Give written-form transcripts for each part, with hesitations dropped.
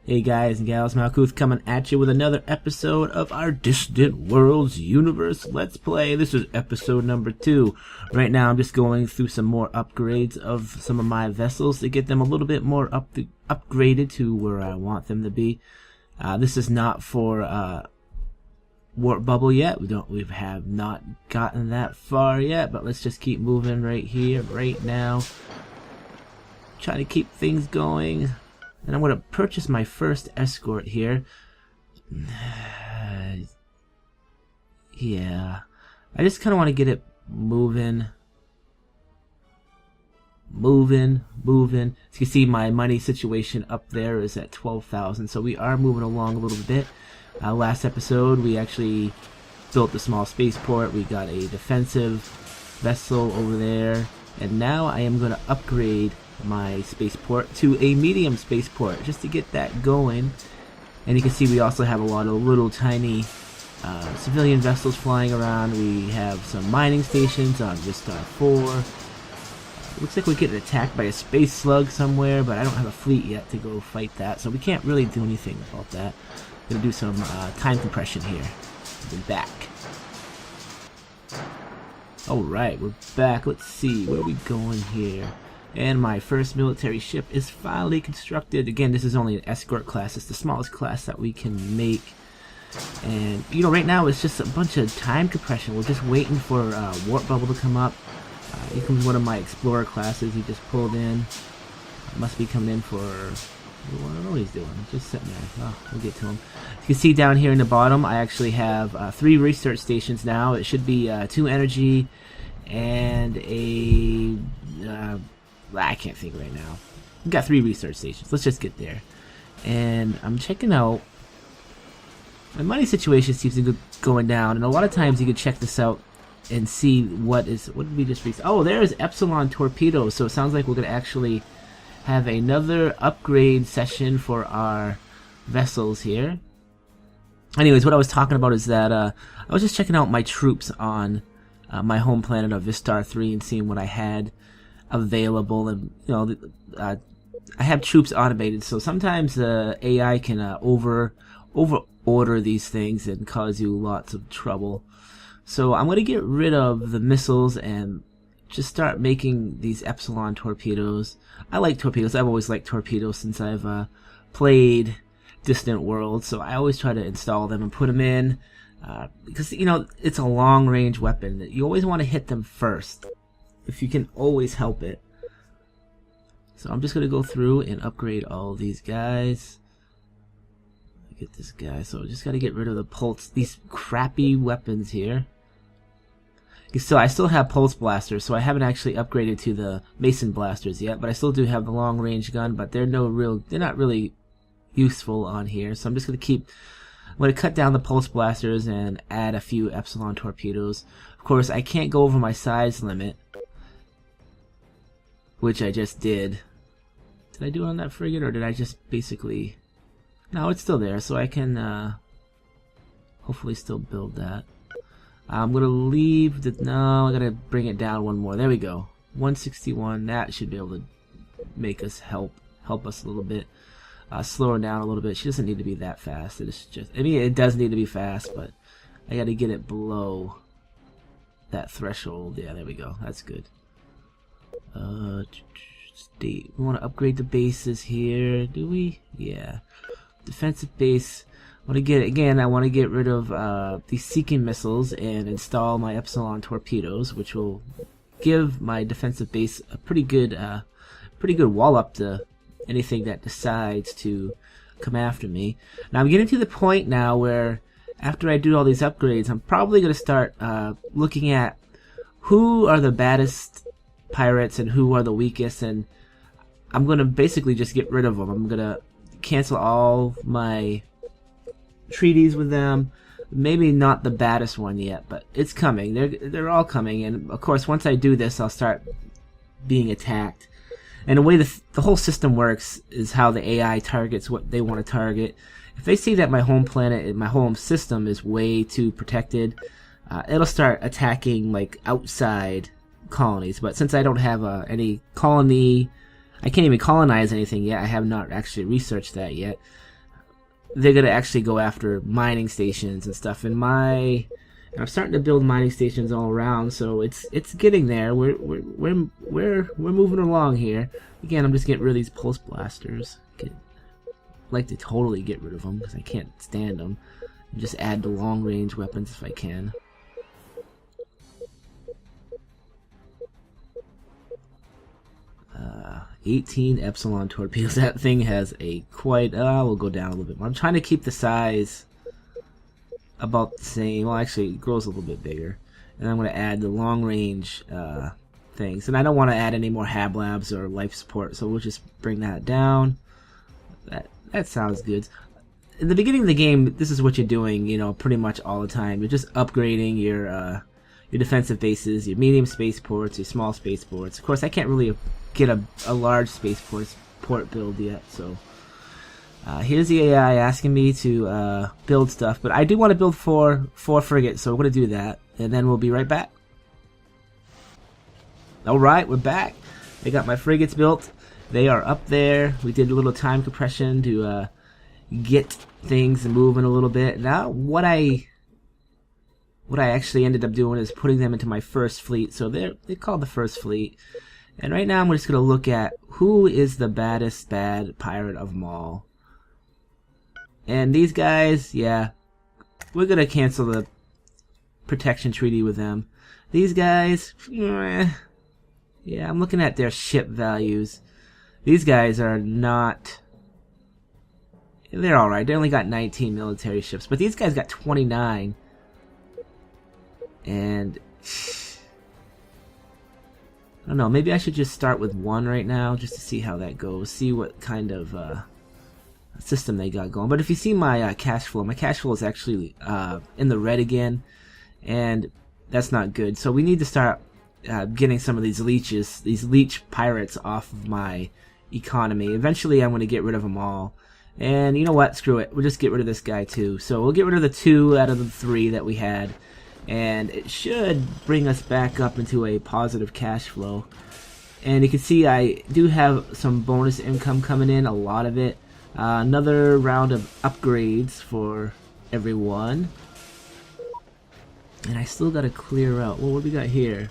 Hey guys and gals, Malkuth coming at you with another episode of our Distant Worlds Universe Let's Play. This is episode number 2. Right now I'm just going through some more upgrades of some of my vessels to get them a little bit more upgraded to where I want them to be. This is not for warp bubble yet. We have not gotten that far yet, but let's just keep moving right here, right now. Trying to keep things going. And I'm going to purchase my first escort here. Yeah. I just kind of want to get it moving. Moving. As you can see, my money situation up there is at 12,000. So we are moving along a little bit. Last episode, we actually built a small spaceport. We got a defensive vessel over there. And now I am going to upgrade my spaceport to a medium spaceport just to get that going. And you can see we also have a lot of little tiny civilian vessels flying around. We have some mining stations on Vistar 4. Looks like we're getting attacked by a space slug somewhere, but I don't have a fleet yet to go fight that, so we can't really do anything about that. I'm gonna do some time compression here. We'll be back. Alright, we're back. Let's see, where are we going here? And my first military ship is finally constructed. Again, this is only an escort class. It's the smallest class that we can make. And, you know, right now it's just a bunch of time compression. We're just waiting for warp bubble to come up. Here comes one of my explorer classes he just pulled in. Must be coming in for... I don't know what he's doing. He's just sitting there. Oh, we'll get to him. You can see down here in the bottom, I actually have 3 research stations now. It should be 2 energy and a... I can't think right now. We've got 3 research stations. Let's just get there. And I'm checking out. My money situation seems to be going down, and a lot of times you can check this out and see what did we just reach? Oh, there's Epsilon torpedoes. So it sounds like we're gonna actually have another upgrade session for our vessels here. Anyways, what I was talking about is that I was just checking out my troops on my home planet of Vistar 3 and seeing what I had available, and you know, I have troops automated, so sometimes the AI can over order these things and cause you lots of trouble. So I'm going to get rid of the missiles and just start making these Epsilon torpedoes. I like torpedoes. I've always liked torpedoes since I've played Distant Worlds, so I always try to install them and put them in because, you know, it's a long range weapon. You always want to hit them first if you can always help it. So I'm just going to go through and upgrade all these guys. Get this guy. So just got to get rid of the pulse, these crappy weapons here. So I still have pulse blasters, so I haven't actually upgraded to the mason blasters yet, but I still do have the long range gun, but they're not really useful on here. So I'm just going to cut down the pulse blasters and add a few Epsilon torpedoes. Of course, I can't go over my size limit, which I just did. Did I do it on that frigate, or did I just basically... No, it's still there, so I can hopefully still build that. I'm going to leave the... No, I got to bring it down one more. There we go. 161. That should be able to make us help us a little bit. Slow her down a little bit. She doesn't need to be that fast. It's just... I mean, it does need to be fast, but I got to get it below that threshold. Yeah, there we go. That's good. We want to upgrade the bases here, do we? Yeah. Defensive base. I want to get rid of these seeking missiles and install my Epsilon torpedoes, which will give my defensive base a pretty good wall up to anything that decides to come after me. Now I'm getting to the point now where after I do all these upgrades, I'm probably going to start looking at who are the baddest pirates and who are the weakest, and I'm going to basically just get rid of them. I'm going to cancel all my treaties with them. Maybe not the baddest one yet, but it's coming. They're all coming, and of course once I do this I'll start being attacked. And the way the whole system works is how the AI targets what they want to target. If they see that my home planet, my home system is way too protected, it'll start attacking like outside colonies. But since I don't have any colony, I can't even colonize anything yet. I have not actually researched that yet. they're gonna actually go after mining stations and stuff. And I'm starting to build mining stations all around, so it's getting there. We're moving along here. Again, I'm just getting rid of these pulse blasters. I'd like to totally get rid of them because I can't stand them. And just add the long range weapons if I can. 18 Epsilon torpedoes. That thing has a quite... we'll go down a little bit more. I'm trying to keep the size about the same. Well, actually, it grows a little bit bigger. And I'm going to add the long range things. And I don't want to add any more hab labs or life support, so we'll just bring that down. That sounds good. In the beginning of the game, this is what you're doing, you know, pretty much all the time. You're just upgrading your defensive bases, your medium spaceports, your small spaceports. Of course, I can't really get a large spaceport build yet, so here's the AI asking me to build stuff, but I do want to build four frigates, so we're going to do that, and then we'll be right back. Alright, we're back. I got my frigates built. They are up there. We did a little time compression to get things moving a little bit. Now, what I actually ended up doing is putting them into my first fleet, so they're called the first fleet. And right now I'm just going to look at who is the baddest bad pirate of them all. And these guys, yeah, we're going to cancel the protection treaty with them. These guys, yeah, I'm looking at their ship values. These guys are not... They're alright. They only got 19 military ships, but these guys got 29. And... I don't know, maybe I should just start with one right now just to see how that goes, see what kind of system they got going. But if you see my cash flow is actually in the red again, and that's not good. So we need to start getting some of these leeches, these leech pirates off of my economy. Eventually I'm going to get rid of them all. And you know what, screw it, we'll just get rid of this guy too. So we'll get rid of the 2 out of the 3 that we had. And it should bring us back up into a positive cash flow. And you can see I do have some bonus income coming in, a lot of it. Another round of upgrades for everyone. And I still got to clear out. Well, what do we got here?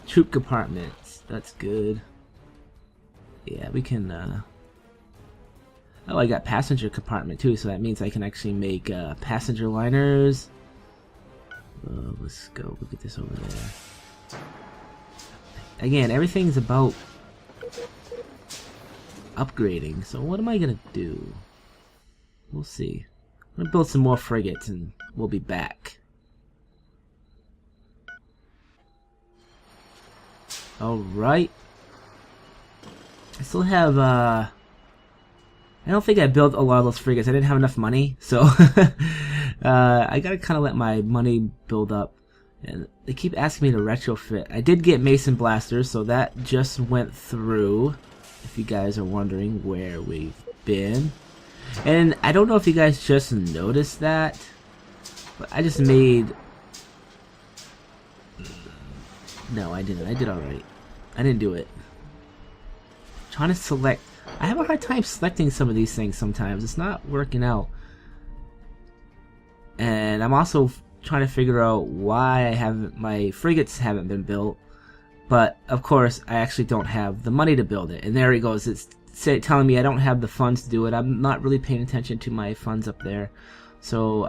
Troop compartments. That's good. Yeah, we can... Oh, I got passenger compartment too, so that means I can actually make passenger liners. Let's go look at this over there. Again, everything's about upgrading, so what am I gonna do? We'll see. I'm gonna build some more frigates and we'll be back. Alright. I still have, I don't think I built a lot of those frigates. I didn't have enough money, so I gotta kind of let my money build up. And they keep asking me to retrofit. I did get Mason blasters, so that just went through. If you guys are wondering where we've been, and I don't know if you guys just noticed that, but I just made. No, I didn't. I did all right. I didn't do it. Trying to select. I have a hard time selecting some of these things sometimes. It's not working out. And I'm also trying to figure out why my frigates haven't been built. But of course, I actually don't have the money to build it. And there he goes. It's telling me I don't have the funds to do it. I'm not really paying attention to my funds up there. So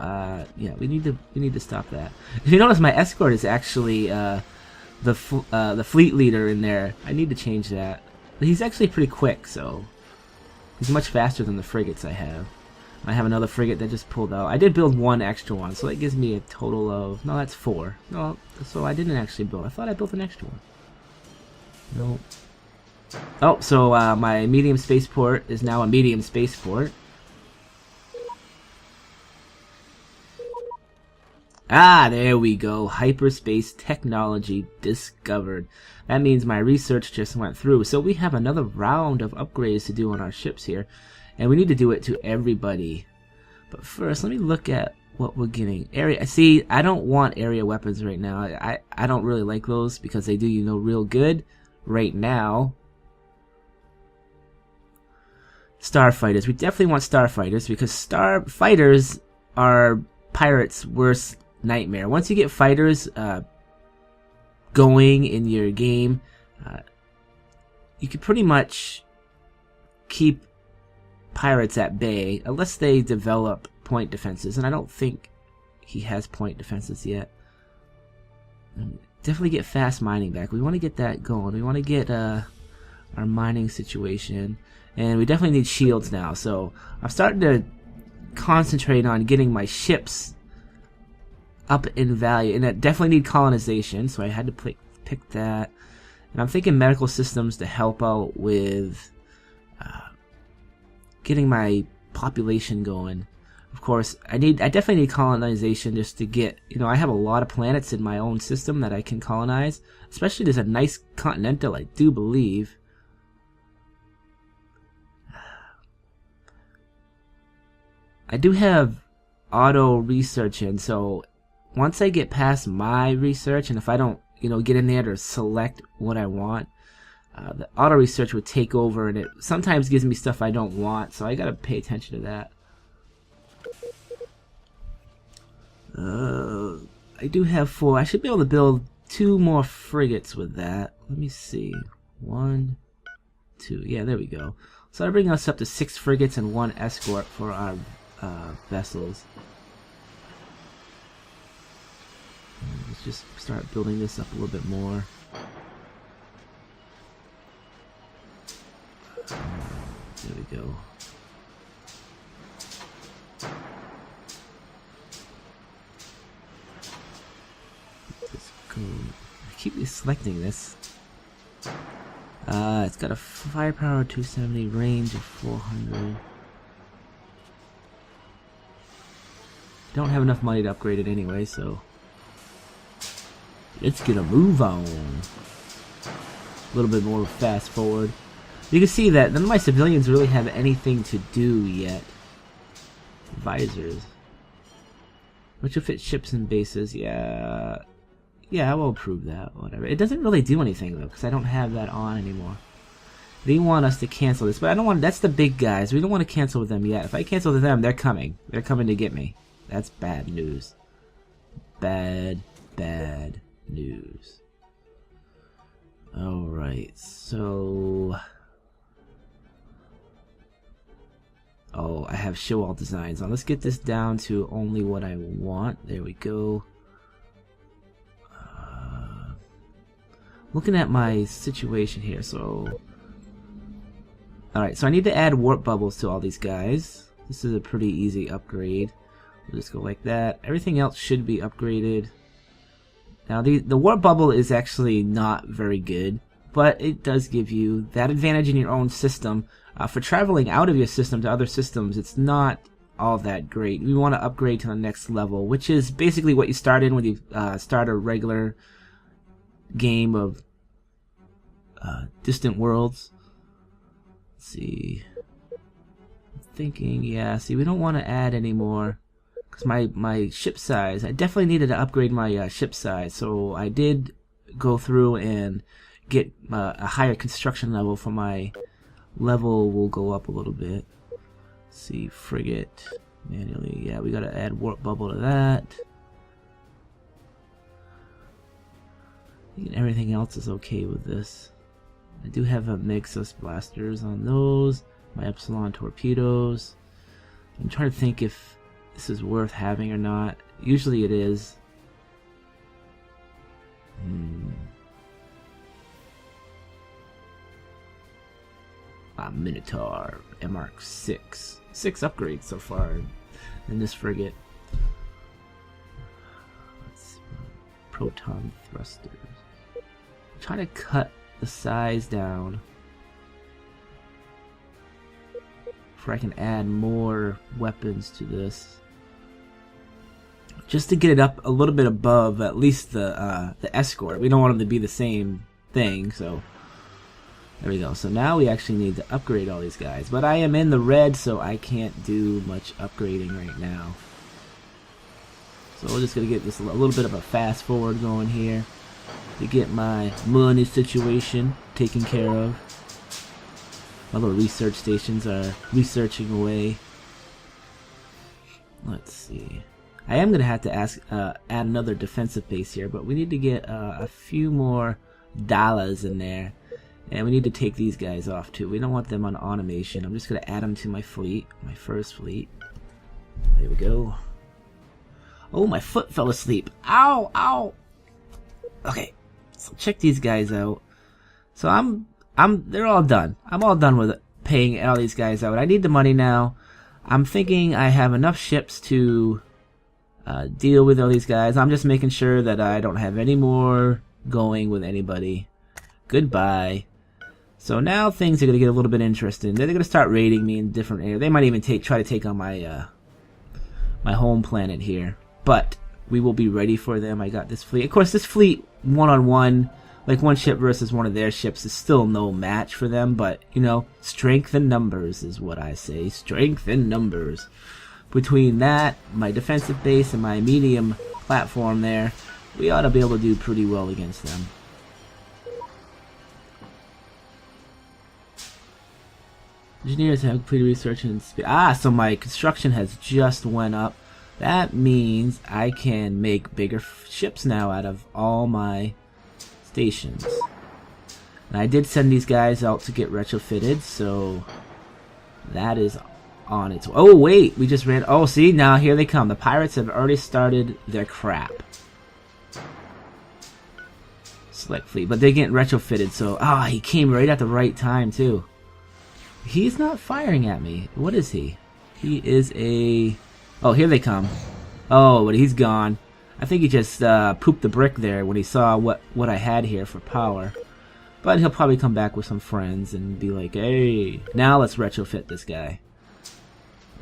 yeah, we need to stop that. If you notice, my escort is actually the fleet leader in there. I need to change that. But he's actually pretty quick, so he's much faster than the frigates I have. I have another frigate that just pulled out. I did build one extra one, so that gives me a total of... No, that's 4. No, so I didn't actually build. I thought I built an extra one. No. Oh, so my medium spaceport is now a medium spaceport. Ah, there we go. Hyperspace technology discovered. That means my research just went through. So we have another round of upgrades to do on our ships here. And we need to do it to everybody. But first, let me look at what we're getting. Area. See, I don't want area weapons right now. I don't really like those because they do real good right now. starfighters. We definitely want starfighters because starfighters are pirates' worst nightmare. Once you get fighters going in your game, you can pretty much keep pirates at bay unless they develop point defenses, and I don't think he has point defenses yet. Definitely get fast mining back. We want to get that going. We want to get our mining situation, and we definitely need shields now. So I'm starting to concentrate on getting my ships up in value, and I definitely need colonization, so I had to pick that. And I'm thinking medical systems to help out with getting my population going. Of course, I definitely need colonization just to get, I have a lot of planets in my own system that I can colonize. Especially there's a nice continental, I do believe. I do have auto research in, so once I get past my research, and if I don't, get in there to select what I want, the auto research would take over, and it sometimes gives me stuff I don't want, so I gotta pay attention to that. I do have 4. I should be able to build 2 more frigates with that. Let me see. 1, 2. Yeah, there we go. So I bring us up to 6 frigates and 1 escort for our vessels. Let's just start building this up a little bit more. There we go. Let's go. I keep selecting this. It's got a firepower 270, range of 400. Don't have enough money to upgrade it anyway, so let's get a move on. A little bit more fast forward. You can see that none of my civilians really have anything to do yet. Visors. Which will fit ships and bases. Yeah, I will approve that. Whatever. It doesn't really do anything though, because I don't have that on anymore. They want us to cancel this, but I don't want. That's the big guys. We don't want to cancel with them yet. If I cancel with them, they're coming. They're coming to get me. That's bad news. Bad news. Alright, so... Oh, I have show all designs on. Let's get this down to only what I want. There we go. Looking at my situation here, so... Alright, so I need to add warp bubbles to all these guys. This is a pretty easy upgrade. We'll just go like that. Everything else should be upgraded. Now the warp bubble is actually not very good, but it does give you that advantage in your own system. For traveling out of your system to other systems, it's not all that great. We want to upgrade to the next level, which is basically what you start in when you start a regular game of Distant Worlds. Let's see. I'm thinking, yeah, see, we don't want to add any more. My ship size, I definitely needed to upgrade my ship size, so I did go through and get a higher construction level for my level. Will go up a little bit. Let's see, frigate manually. Yeah, we gotta add warp bubble to that. I think everything else is okay with this. I do have a Nexus blasters on those. My Epsilon torpedoes. I'm trying to think if this is worth having or not. Usually it is. Minotaur, MRK 6. 6 upgrades so far in this frigate. Let's see. Proton thrusters. I'm trying to cut the size down before I can add more weapons to this. Just to get it up a little bit above at least the escort. We don't want them to be the same thing, so there we go. So now we actually need to upgrade all these guys. But I am in the red, so I can't do much upgrading right now. So we're just going to get this a little bit of a fast forward going here to get my money situation taken care of. My little research stations are researching away. Let's see. I am going to have to add another defensive base here, but we need to get a few more dollars in there. And we need to take these guys off too. We don't want them on automation. I'm just going to add them to my fleet, my first fleet. There we go. Oh, my foot fell asleep. Ow, ow. Okay, so check these guys out. So they're all done. I'm all done with it, paying all these guys out. I need the money now. I'm thinking I have enough ships to deal with all these guys. I'm just making sure that I don't have any more going with anybody. Goodbye. So now things are going to get a little bit interesting. They're going to start raiding me in different areas. They might even try to take on my my home planet here. But we will be ready for them. I got this fleet. Of course, this fleet one-on-one, like one ship versus one of their ships, is still no match for them. But, you know, strength in numbers is what I say. Strength in numbers. Between that, my defensive base, and my medium platform there, we ought to be able to do pretty well against them. Engineers have completed research and so my construction has just went up. That means I can make bigger ships now out of all my stations. And I did send these guys out to get retrofitted, so that is on its way. Oh wait, we just ran. Oh, see, now here they come. The pirates have already started their crap. Select fleet, but they're getting retrofitted, so he came right at the right time too. He's not firing at me. What is he? He is a... Oh, here they come. Oh, but he's gone. I think he just pooped the brick there when he saw what I had here for power. But he'll probably come back with some friends and be like, hey, now let's retrofit this guy.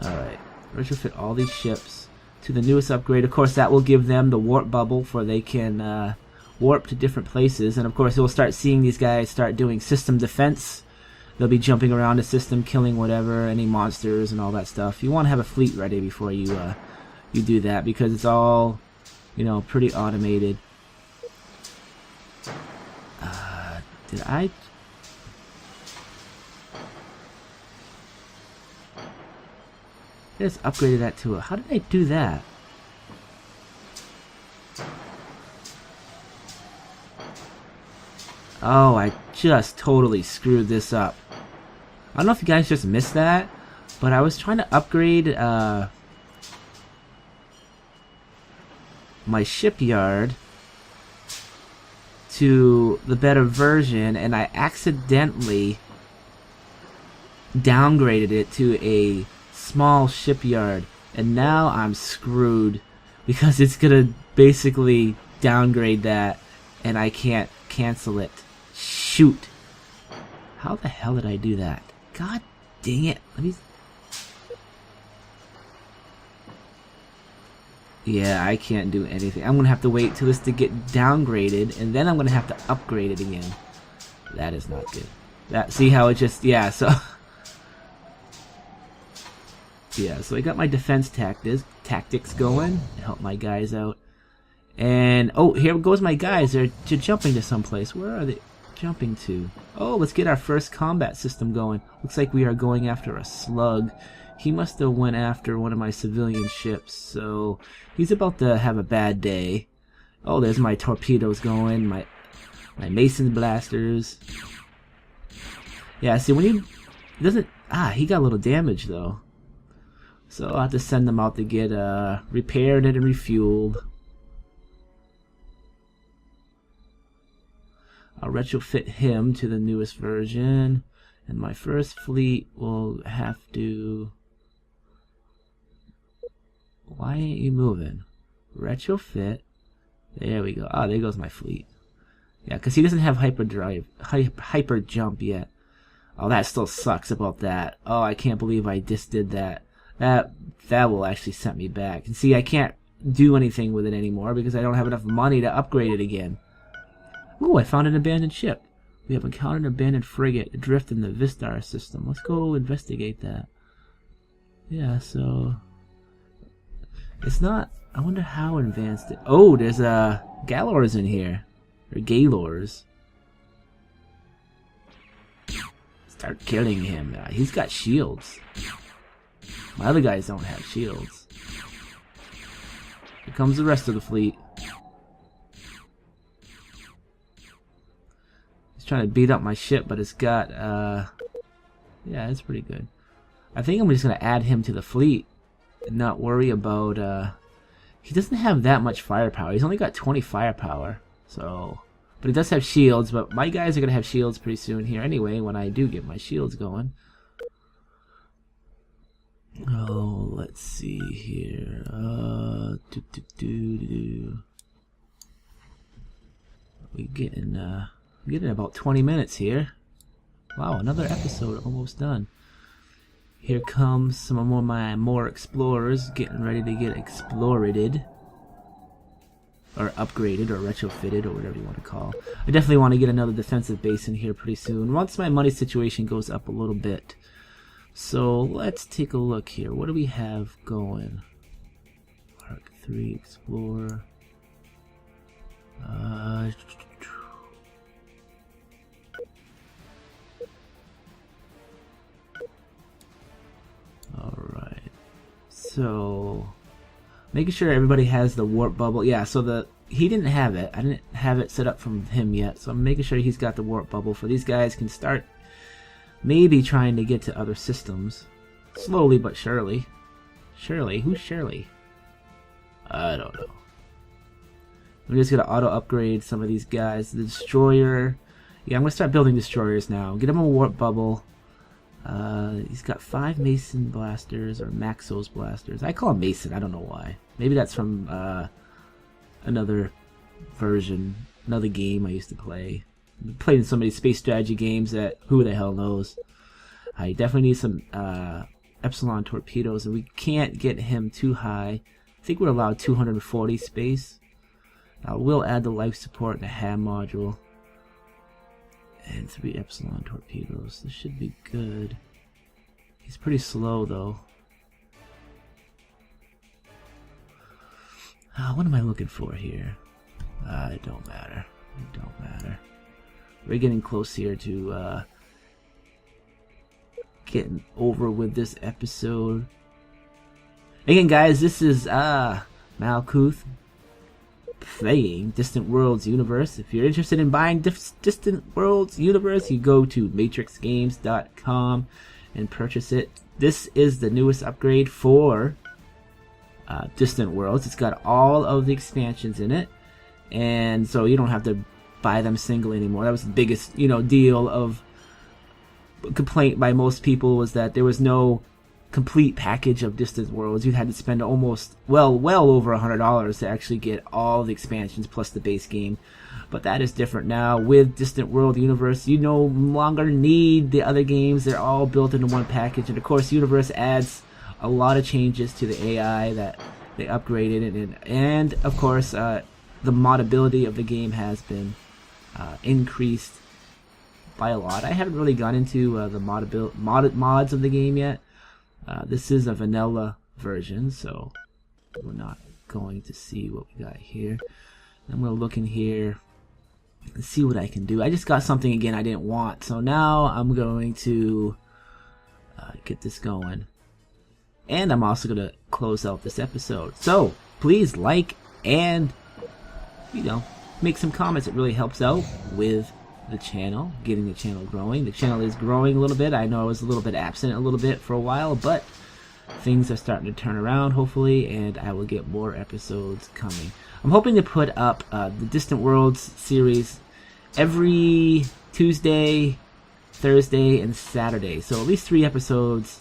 Alright. Retrofit all these ships to the newest upgrade. Of course, that will give them the warp bubble for they can warp to different places. And of course, we'll start seeing these guys start doing system defense. They'll be jumping around the system, killing whatever, any monsters and all that stuff. You want to have a fleet ready before you do that, because it's all, you know, pretty automated. Did I just upgraded that to a... How did I do that? Oh, I just totally screwed this up. I don't know if you guys just missed that, but I was trying to upgrade my shipyard to the better version, and I accidentally downgraded it to a small shipyard, and now I'm screwed because it's gonna basically downgrade that and I can't cancel it. Shoot. How the hell did I do that? God dang it. Let me... Yeah, I can't do anything. I'm gonna have to wait till this to get downgraded, and then I'm gonna have to upgrade it again. That is not good. That, see how it just... Yeah, so... Yeah, so I got my defense tactics going to help my guys out. And, oh, here goes my guys. They're jumping to someplace. Where are they jumping to? Oh, let's get our first combat system going. Looks like we are going after a slug. He must have went after one of my civilian ships, so he's about to have a bad day. Oh, there's my torpedoes going, my mason blasters. Yeah, see, when he doesn't... he got a little damage, though. So I'll have to send them out to get repaired and refueled. I'll retrofit him to the newest version, and my first fleet will have to... Why ain't you moving? Retrofit. There we go. There goes my fleet. Yeah, because he doesn't have hyper jump yet. Oh, that still sucks about that. Oh, I can't believe I just did that. That will actually set me back. And see, I can't do anything with it anymore because I don't have enough money to upgrade it again. Ooh, I found an abandoned ship. We have encountered an abandoned frigate adrift in the Vistar system. Let's go investigate that. Yeah, so... It's not... I wonder how advanced it... Oh, there's Galors in here. Or Galors. Start killing him. He's got shields. My other guys don't have shields. Here comes the rest of the fleet. He's trying to beat up my ship, but it's got, yeah, it's pretty good. I think I'm just going to add him to the fleet and not worry about, he doesn't have that much firepower. He's only got 20 firepower, so... But he does have shields, but my guys are going to have shields pretty soon here anyway when I do get my shields going. Oh, let's see here. We're getting about 20 minutes here. Wow, another episode almost done. Here comes some of more explorers getting ready to get explored. Or upgraded, or retrofitted, or whatever you want to call. I definitely want to get another defensive base in here pretty soon, once my money situation goes up a little bit. So, let's take a look here. What do we have going? Mark 3 Explorer. Alright. So... making sure everybody has the warp bubble. Yeah, so he didn't have it. I didn't have it set up from him yet. So I'm making sure he's got the warp bubble for these guys can start maybe trying to get to other systems. Slowly but surely. Shirley? Who's Shirley? I don't know. I'm just going to auto upgrade some of these guys. The destroyer. Yeah, I'm going to start building destroyers now. Get him a warp bubble. He's got 5 Mason blasters, or Maxos blasters. I call him Mason, I don't know why. Maybe that's from another version, another game I used to play. I played in so many space strategy games that who the hell knows. I definitely need some Epsilon torpedoes, and we can't get him too high. I think we're allowed 240 space. We'll add the life support and the ham module. And 3 Epsilon torpedoes. This should be good. He's pretty slow, though. What am I looking for here? It don't matter. It don't matter. We're getting close here to getting over with this episode. Again, guys, this is Malkuth playing Distant Worlds Universe. If you're interested in buying Distant Worlds Universe, you go to matrixgames.com and purchase it. This is the newest upgrade for Distant Worlds. It's got all of the expansions in it, and so you don't have to buy them single anymore. That was the biggest, deal of complaint by most people, was that there was no complete package of Distant Worlds. You had to spend almost well over $100 to actually get all the expansions plus the base game. But that is different now with Distant World Universe. You no longer need the other games. They're all built into one package. And of course, Universe adds a lot of changes to the AI that they upgraded, and of course the modability of the game has been increased by a lot. I haven't really gone into the mods of the game yet. This is a vanilla version, so we're not going to see what we got here. I'm going to look in here and see what I can do. I just got something again I didn't want, so now I'm going to get this going. And I'm also going to close out this episode. So please like and, make some comments. It really helps out with the channel, getting the channel growing. The channel is growing a little bit. I know I was a little bit absent a little bit for a while, but things are starting to turn around, hopefully, and I will get more episodes coming. I'm hoping to put up the Distant Worlds series every Tuesday, Thursday, and Saturday. So at least 3 episodes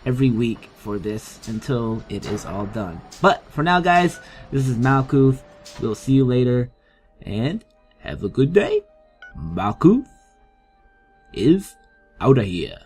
every week for this until it is all done. But for now, guys, this is Malkuth. We'll see you later, and have a good day. Malkuth is out of here.